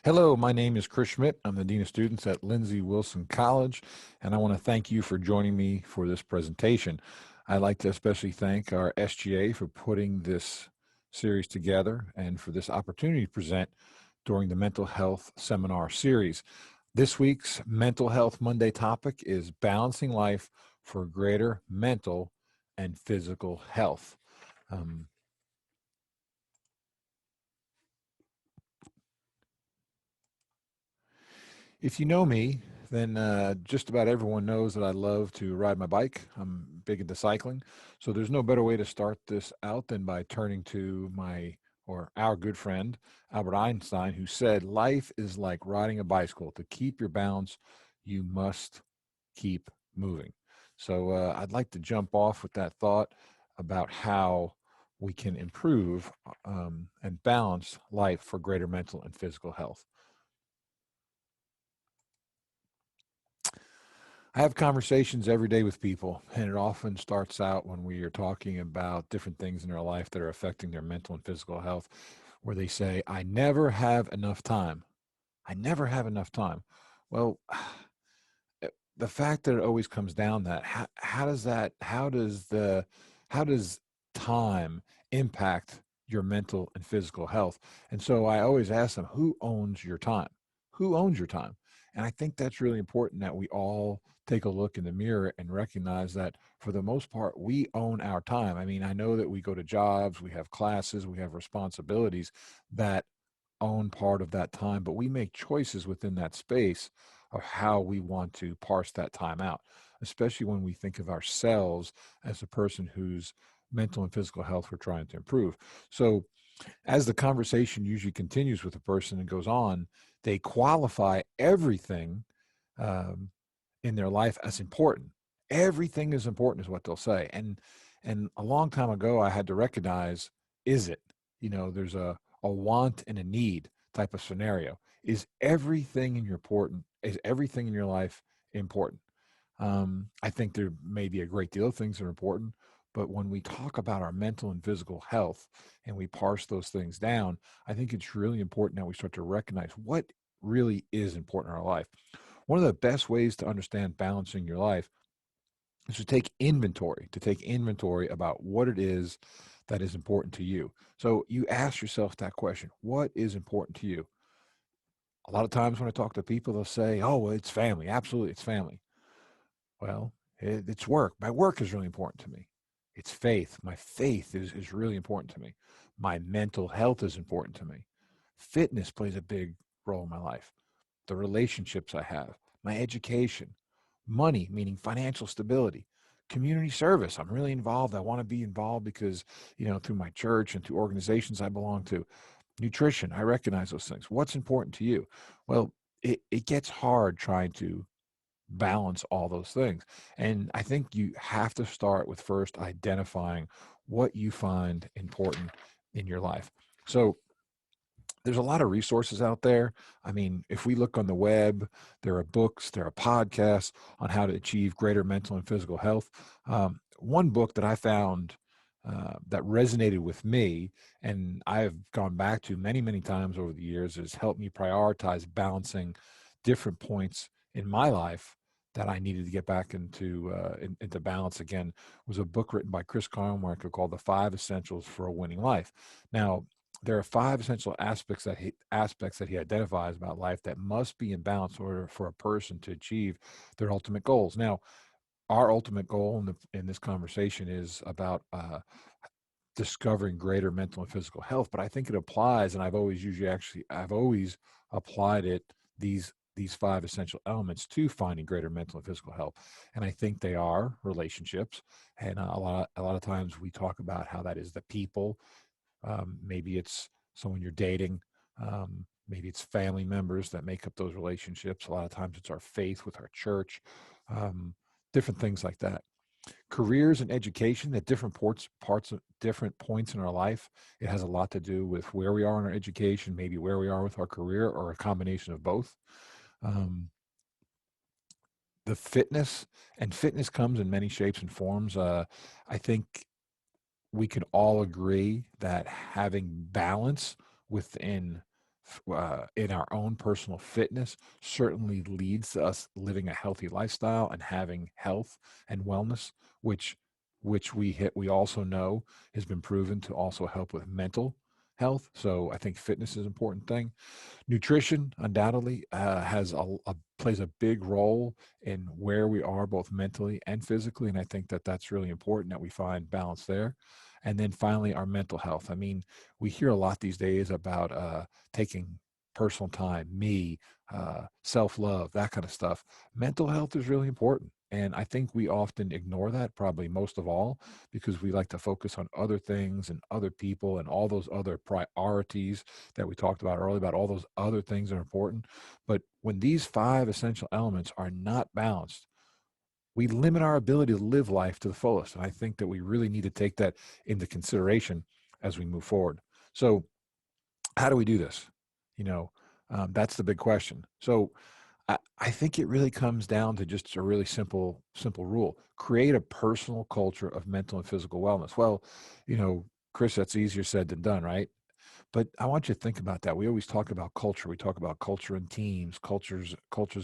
Hello, my name is Chris Schmidt. I'm the Dean of Students at Lindsey Wilson College, and I want to thank you for joining me for this presentation. I'd like to especially thank our SGA for putting this series together and for this opportunity to present during the Mental Health Seminar Series. This week's Mental Health Monday topic is balancing life for greater mental and physical health. If you know me, then just about everyone knows that I love to ride my bike. I'm big into cycling. So there's no better way to start this out than by turning to our good friend, Albert Einstein, who said, life is like riding a bicycle. To keep your balance, you must keep moving. So I'd like to jump off with that thought about how we can improve and balance life for greater mental and physical health. I have conversations every day with people, and it often starts out when we are talking about different things in their life that are affecting their mental and physical health, where they say, I never have enough time. I never have enough time. Well, the fact that it always comes down that how does time impact your mental and physical health? And so I always ask them, who owns your time? Who owns your time? And I think that's really important that we all take a look in the mirror and recognize that for the most part, we own our time. I mean, I know that we go to jobs, we have classes, we have responsibilities that own part of that time, but we make choices within that space of how we want to parse that time out, especially when we think of ourselves as a person whose mental and physical health we're trying to improve. So as the conversation usually continues with a person and goes on, they qualify everything um, in their life as important. Everything is important is what they'll say. And a long time ago, I had to recognize, is it? There's a want and a need type of scenario. Is everything in your life important? I think there may be a great deal of things that are important, but when we talk about our mental and physical health and we parse those things down, I think it's really important that we start to recognize what really is important in our life. One of the best ways to understand balancing your life is to take inventory about what it is that is important to you. So you ask yourself that question, what is important to you? A lot of times when I talk to people, they'll say, oh, well, it's family. Absolutely, it's family. Well, it's work. My work is really important to me. It's faith. My faith is really important to me. My mental health is important to me. Fitness plays a big role in my life. The relationships I have, my education, money, meaning financial stability, community service. I'm really involved. I want to be involved because, through my church and through organizations I belong to. Nutrition, I recognize those things. What's important to you? Well, it gets hard trying to balance all those things. And I think you have to start with first identifying what you find important in your life. So there's a lot of resources out there. I mean, if we look on the web, there are books, there are podcasts on how to achieve greater mental and physical health. One book that I found that resonated with me, and I've gone back to many, many times over the years, has helped me prioritize balancing different points in my life that I needed to get back into balance again, was a book written by Chris Carmichael called The Five Essentials for a Winning Life. Now, there are five essential aspects that he identifies about life that must be in balance in order for a person to achieve their ultimate goals. Now, our ultimate goal in this conversation is about discovering greater mental and physical health, but I think it applies, and I've always applied these five essential elements to finding greater mental and physical health. And I think they are relationships, and a lot of times we talk about how that is the people. Maybe it's someone you're dating. Maybe it's family members that make up those relationships. A lot of times it's our faith with our church, different things like that. Careers and education at parts of different points in our life. It has a lot to do with where we are in our education, maybe where we are with our career, or a combination of both. Um, the fitness comes in many shapes and forms. I think we can all agree that having balance within in our own personal fitness certainly leads to us living a healthy lifestyle and having health and wellness, which we also know has been proven to also help with mental health. So I think fitness is an important thing. Nutrition undoubtedly has plays a big role in where we are both mentally and physically, and I think that that's really important that we find balance there. And then finally, our mental health. I mean, we hear a lot these days about taking personal time, self-love, that kind of stuff. Mental health is really important. And I think we often ignore that, probably most of all, because we like to focus on other things and other people and all those other priorities that we talked about earlier, about all those other things that are important. But when these five essential elements are not balanced, we limit our ability to live life to the fullest. And I think that we really need to take that into consideration as we move forward. So, how do we do this? You know, that's the big question. So, I think it really comes down to just a really simple rule: create a personal culture of mental and physical wellness. Well, you know, Chris, that's easier said than done, right? But I want you to think about that. We always talk about culture. We talk about culture in teams, cultures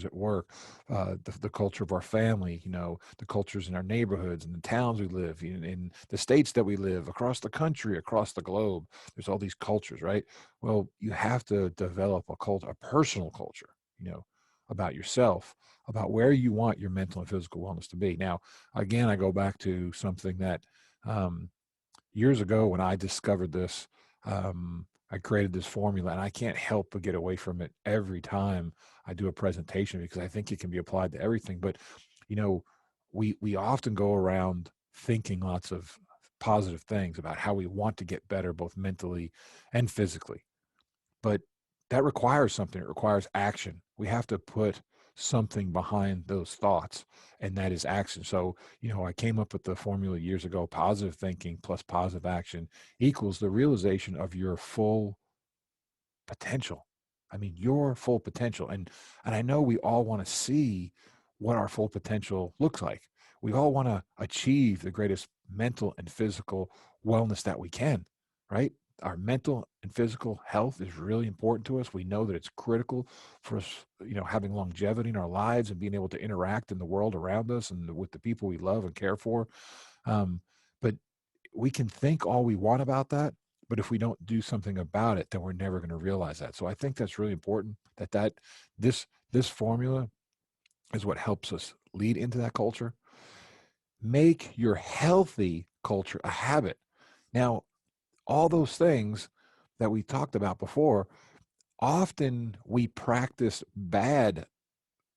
at work, the culture of our family, you know, the cultures in our neighborhoods and the towns we live in the states that we live, across the country, across the globe. There's all these cultures, right? Well, you have to develop a personal culture, you know, about yourself, about where you want your mental and physical wellness to be. Now, again, I go back to something that um, years ago when I discovered this, I created this formula, and I can't help but get away from it every time I do a presentation because I think it can be applied to everything. But you know, we often go around thinking lots of positive things about how we want to get better, both mentally and physically. But that requires something. It requires action. We have to put something behind those thoughts, and that is action. So, you know, I came up with the formula years ago: positive thinking plus positive action equals the realization of your full potential. I mean, your full potential. And I know we all want to see what our full potential looks like. We all want to achieve the greatest mental and physical wellness that we can, right? Our mental and physical health is really important to us. We know that it's critical for us, you know, having longevity in our lives and being able to interact in the world around us and with the people we love and care for. Um, but we can think all we want about that, but if we don't do something about it, then we're never going to realize that. So I think that's really important that this formula is what helps us lead into that culture. Make your healthy culture a habit. Now, all those things that we talked about before, often we practice bad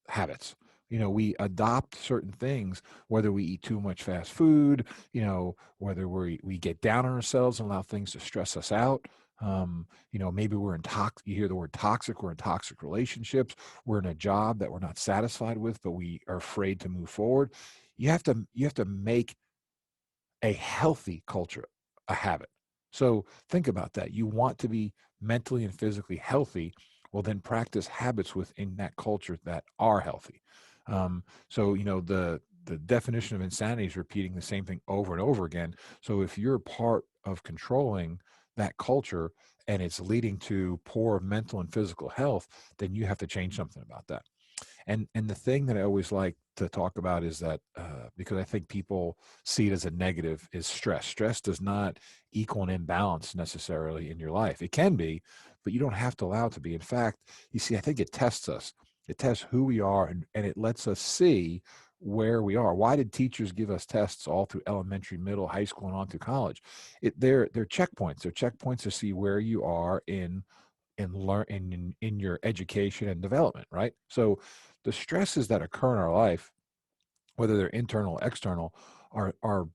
habits. You know, we adopt certain things, whether we eat too much fast food, you know, whether we get down on ourselves and allow things to stress us out. You know, maybe we're in you hear the word toxic, we're in toxic relationships, we're in a job that we're not satisfied with, but we are afraid to move forward. You have to make a healthy culture a habit. So think about that. You want to be mentally and physically healthy. Well, then practice habits within that culture that are healthy. So you know the definition of insanity is repeating the same thing over and over again. So if you're part of controlling that culture and it's leading to poor mental and physical health, then you have to change something about that. And the thing that I always like to talk about is that because I think people see it as a negative is stress. Stress does not equal an imbalance necessarily in your life. It can be, but you don't have to allow it to be. In fact, you see, I think it tests us. It tests who we are, and it lets us see where we are. Why did teachers give us tests all through elementary, middle, high school, and on to college? They're checkpoints. They're checkpoints to see where you are in your education and development, right? So the stresses that occur in our life, whether they're internal or external, are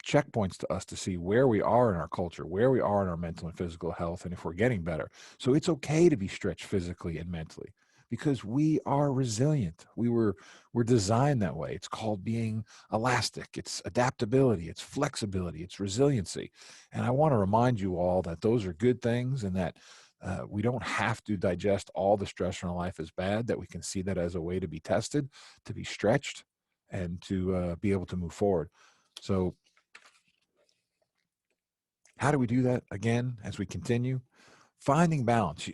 checkpoints to us to see where we are in our culture, where we are in our mental and physical health, and if we're getting better. So it's okay to be stretched physically and mentally because we are resilient. We're designed that way. It's called being elastic. It's adaptability. It's flexibility. It's resiliency. And I want to remind you all that those are good things and that we don't have to digest all the stress in our life as bad, that we can see that as a way to be tested, to be stretched, and to be able to move forward. So, how do we do that again as we continue? finding balance.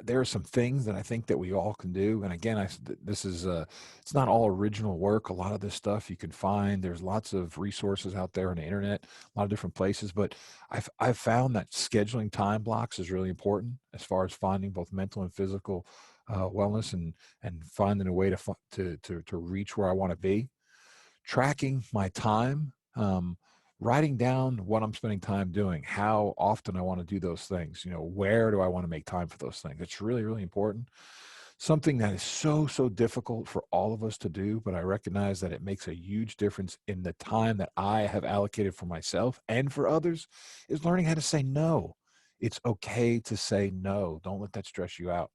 There are some things that I think that we all can do. And again, this is it's not all original work. A lot of this stuff you can find. There's lots of resources out there on the internet, a lot of different places. But I've found that scheduling time blocks is really important as far as finding both mental and physical wellness, and finding a way to reach where I want to be. Tracking my time, writing down what I'm spending time doing, how often I want to do those things, where do I want to make time for those things. It's really, really important. Something that is so, so difficult for all of us to do, but I recognize that it makes a huge difference in the time that I have allocated for myself and for others, is learning how to say no. It's okay to say no. Don't let that stress you out.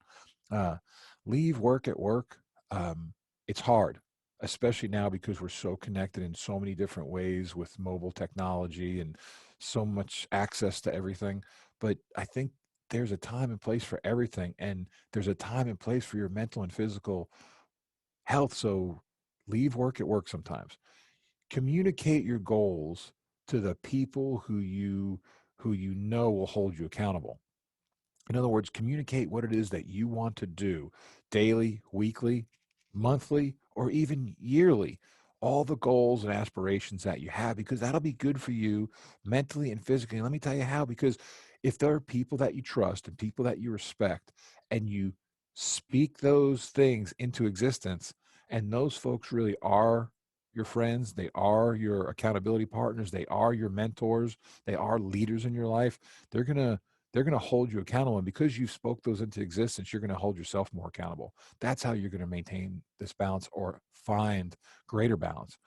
Uh, Leave work at work. Um, it's hard, especially now because we're so connected in so many different ways with mobile technology and so much access to everything. But I think there's a time and place for everything. And there's a time and place for your mental and physical health. So leave work at work sometimes. Communicate your goals to the people who you know will hold you accountable. In other words, communicate what it is that you want to do daily, weekly, monthly, or even yearly. All the goals and aspirations that you have, because that'll be good for you mentally and physically. And let me tell you how, because if there are people that you trust and people that you respect, and you speak those things into existence, and those folks really are your friends, they are your accountability partners, they are your mentors, they are leaders in your life, they're going to they're going to hold you accountable. And because you spoke those into existence, you're going to hold yourself more accountable. That's how you're going to maintain this balance or find greater balance.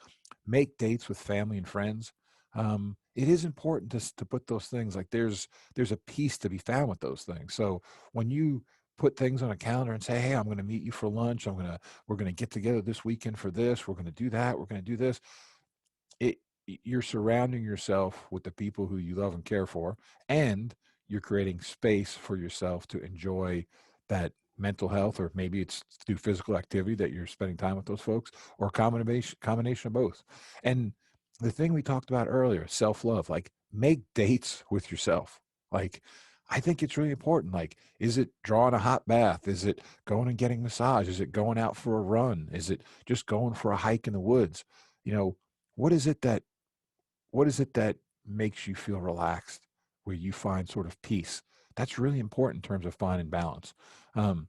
Make dates with family and friends. It is important to put those things, like there's a peace to be found with those things. So when you put things on a calendar and say, hey, I'm going to meet you for lunch, we're going to get together this weekend for this, we're going to do that, we're going to do this, it you're surrounding yourself with the people who you love and care for, and you're creating space for yourself to enjoy that mental health, or maybe it's through physical activity that you're spending time with those folks, or combination of both. And the thing we talked about earlier, self-love, like make dates with yourself. Like, I think it's really important. Like, is it drawing a hot bath? Is it going and getting massage? Is it going out for a run? Is it just going for a hike in the woods? You know, what is it that makes you feel relaxed, where you find sort of peace? That's really important in terms of finding balance. Um,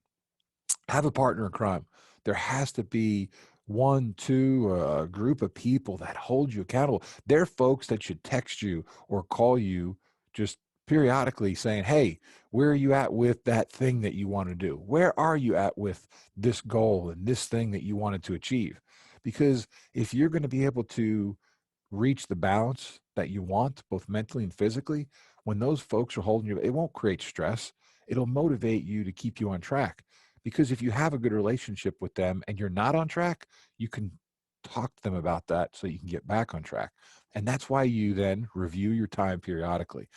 have a partner in crime. There has to be one, two, a group of people that hold you accountable. They're folks that should text you or call you just periodically saying, hey, where are you at with that thing that you want to do? Where are you at with this goal and this thing that you wanted to achieve? Because if you're going to be able to reach the balance that you want, both mentally and physically, when those folks are holding you, it won't create stress. It'll motivate you to keep you on track. Because if you have a good relationship with them and you're not on track, you can talk to them about that so you can get back on track. And that's why you then review your time periodically.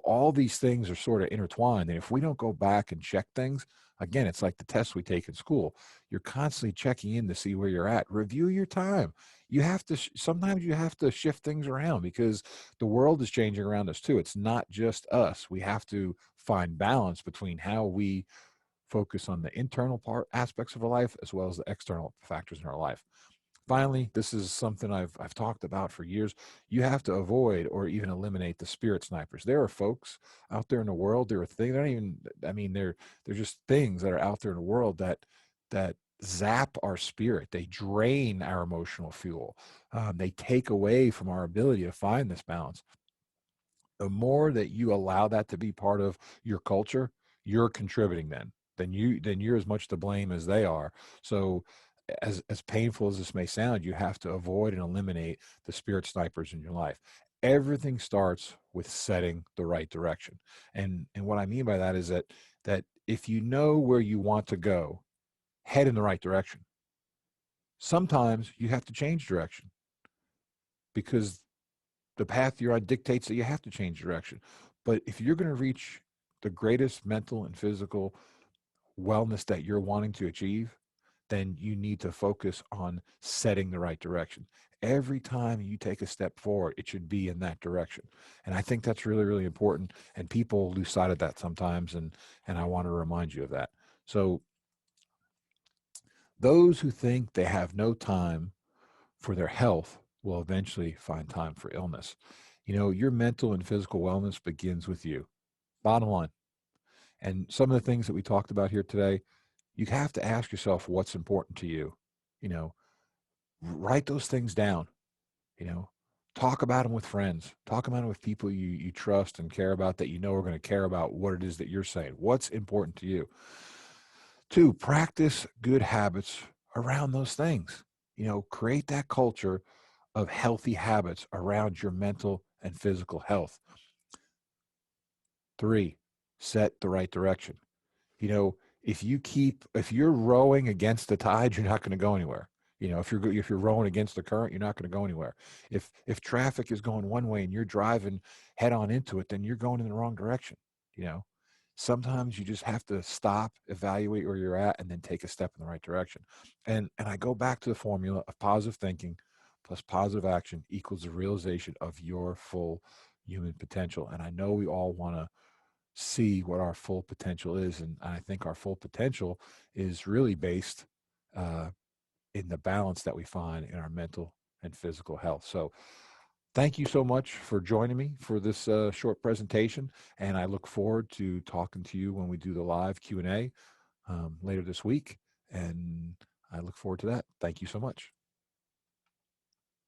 All these things are sort of intertwined. And if we don't go back and check things, again, it's like the tests we take in school. You're constantly checking in to see where you're at. Review your time. Sometimes you have to shift things around, because the world is changing around us too. It's not just us. We have to find balance between how we focus on the internal part aspects of our life as well as the external factors in our life. Finally, this is something I've talked about for years. You have to avoid or even eliminate the spirit snipers. There are folks out there in the world. There are things. They're not even. I mean, they're just things that are out there in the world that zap our spirit. They drain our emotional fuel. They take away from our ability to find this balance. The more that you allow that to be part of your culture, you're contributing then you're as much to blame as they are. So as painful as this may sound, you have to avoid and eliminate the spirit snipers in your life. Everything starts with setting the right direction. And what I mean by that is that if you know where you want to go, head in the right direction. Sometimes you have to change direction, because the path you're on dictates that you have to change direction. But if you're going to reach the greatest mental and physical wellness that you're wanting to achieve, then you need to focus on setting the right direction. Every time you take a step forward, it should be in that direction. And I think that's really, really important. And people lose sight of that sometimes. And I want to remind you of that. So, those who think they have no time for their health will eventually find time for illness. Your mental and physical wellness begins with you. Bottom line. And some of the things that we talked about here today, you have to ask yourself what's important to you. You know, write those things down. You know, talk about them with friends. Talk about them with people you trust and care about, that you know are going to care about what it is that you're saying. What's important to you? Two, practice good habits around those things. Create that culture of healthy habits around your mental and physical health. Three, set the right direction. you know if you're rowing against the tide, you're not going to go anywhere. If you're rowing against the current, you're not going to go anywhere. If traffic is going one way and you're driving head on into it, then you're going in the wrong direction. you know Sometimes you just have to stop, evaluate where you're at, and then take a step in the right direction. And I go back to the formula of positive thinking plus positive action equals the realization of your full human potential. And I know we all want to see what our full potential is. And I think our full potential is really based uh, in the balance that we find in our mental and physical health. So, thank you so much for joining me for this short presentation, and I look forward to talking to you when we do the live Q&A later this week. And I look forward to that. Thank you so much.